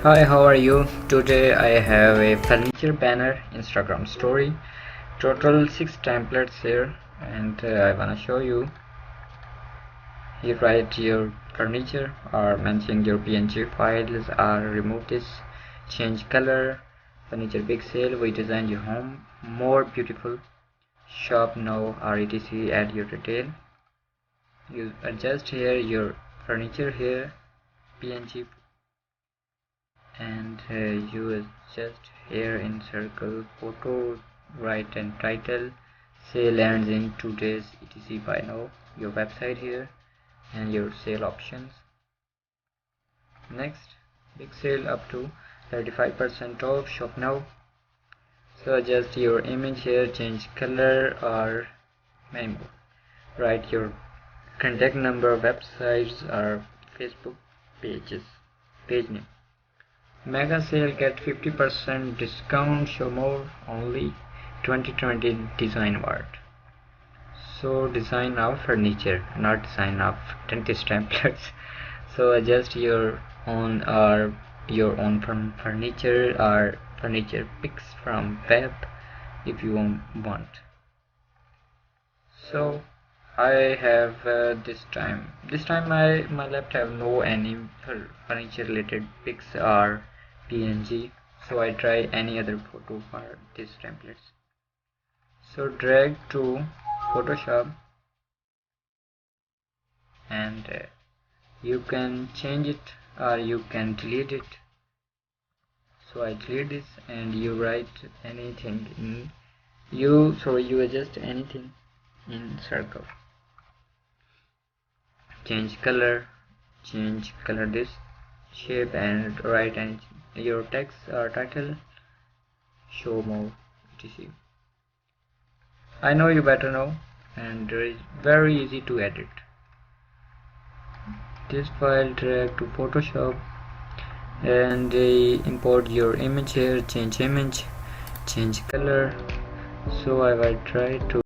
Hi, how are you? Today I have a furniture banner Instagram story. Total 6 templates here, and I wanna show you. You write your furniture or mention your PNG files or remove this. Change color. Furniture big sale. We design your home more beautiful. Shop now or etc. Add your detail. You adjust here your furniture here. PNG and you adjust here in circle photo, write and title. Sale ends in 2 days etc. Buy now. Your website here and your sale options. Next, big sale up to 35% off. Shop now. So adjust your image here, change color or many more. Write your contact number, websites or Facebook page name. Mega sale, get 50% discount. Show more only 2020 design award. So design of furniture, not design of dentist templates. So adjust your own or your own from furniture or furniture pics from web if you want. So I have this time my laptop have no any furniture related pics or PNG, so I try any other photo for these templates. So drag to Photoshop and you can change it or you can delete it. So I delete this and you write anything in you adjust anything in circle. Change color this shape and write your text or title. Show more etc. I know you better know, and it is very easy to edit. This file, drag to Photoshop and import your image here. Change image, change color. So I will try to